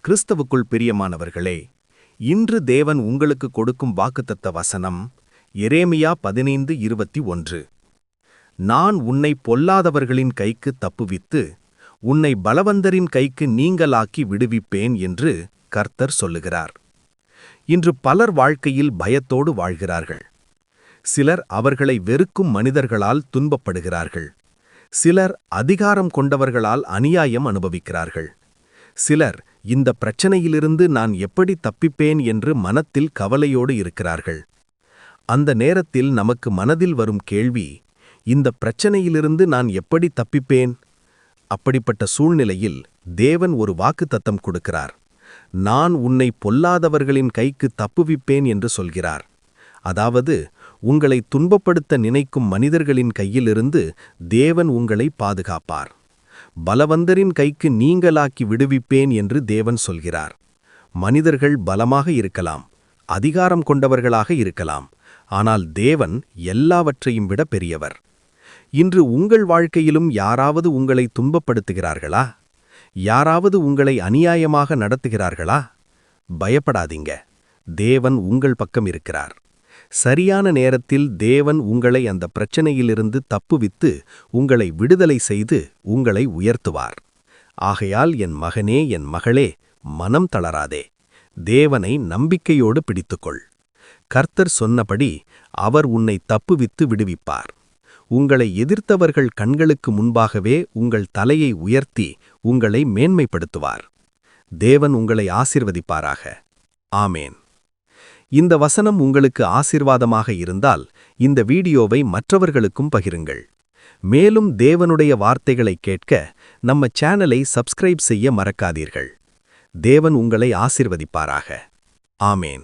கிறிஸ்தவுக்குள் பிரியமானவர்களே, இன்று தேவன் உங்களுக்கு கொடுக்கும் வாக்குத்தத்த வசனம் எரேமியா 15:21. நான் உன்னை பொல்லாதவர்களின் கைக்கு தப்புவித்து உன்னை பலவந்தரின் கைக்கு நீங்கலாக்கி விடுவிப்பேன் என்று கர்த்தர் சொல்லுகிறார். இன்று பலர் வாழ்க்கையில் பயத்தோடு வாழ்கிறார்கள். சிலர் அவர்களை வெறுக்கும் மனிதர்களால் துன்பப்படுகிறார்கள். சிலர் அதிகாரம் கொண்டவர்களால் அநியாயம் அனுபவிக்கிறார்கள். சிலர் இந்த பிரச்சனையிலிருந்து நான் எப்படி தப்பிப்பேன் என்று மனத்தில் கவலையோடு இருக்கிறார்கள். அந்த நேரத்தில் நமக்கு மனதில் வரும் கேள்வி, இந்த பிரச்சனையிலிருந்து நான் எப்படி தப்பிப்பேன்? அப்படிப்பட்ட சூழ்நிலையில் தேவன் ஒரு வாக்குத்தத்தம் கொடுக்கிறார். நான் உன்னை பொல்லாதவர்களின் கைக்கு தப்புவிப்பேன் என்று சொல்கிறார். அதாவது, உங்களை துன்பப்படுத்த நினைக்கும் மனிதர்களின் கையிலிருந்து தேவன் உங்களை பாதுகாப்பார். பலவந்தரின் கைக்கு நீங்கலாக்கி விடுவிப்பேன் என்று தேவன் சொல்கிறார். மனிதர்கள் பலமாக இருக்கலாம், அதிகாரம் கொண்டவர்களாக இருக்கலாம், ஆனால் தேவன் எல்லாவற்றையும் விட பெரியவர். இன்று உங்கள் வாழ்க்கையிலும் யாராவது உங்களை துன்பப்படுத்துகிறார்களா? யாராவது உங்களை அநியாயமாக நடத்துகிறார்களா? பயப்படாதீங்க, தேவன் உங்கள் பக்கம் இருக்கிறார். சரியான நேரத்தில் தேவன் உங்களை அந்த பிரச்சனையிலிருந்து தப்புவித்து உங்களை விடுதலை செய்து உங்களை உயர்த்துவார். ஆகையால் என் மகனே, என் மகளே, மனம் தளராதே. தேவனை நம்பிக்கையோடு பிடித்துக்கொள். கர்த்தர் சொன்னபடி அவர் உன்னை தப்புவித்து விடுவிப்பார். உங்களை எதிர்த்தவர்கள் கண்களுக்கு முன்பாகவே உங்கள் தலையை உயர்த்தி உங்களை மேன்மைப்படுத்துவார். தேவன் உங்களை ஆசீர்வதிப்பாராக. ஆமேன். இந்த வசனம் உங்களுக்கு ஆசீர்வாதமாக இருந்தால் இந்த வீடியோவை மற்றவர்களுக்கும் பகிருங்கள். மேலும் தேவனுடைய வார்த்தைகளை கேட்க நம்ம சேனலை சப்ஸ்கிரைப் செய்ய மறக்காதீர்கள். தேவன் உங்களை ஆசீர்வதிப்பாராக. ஆமேன்.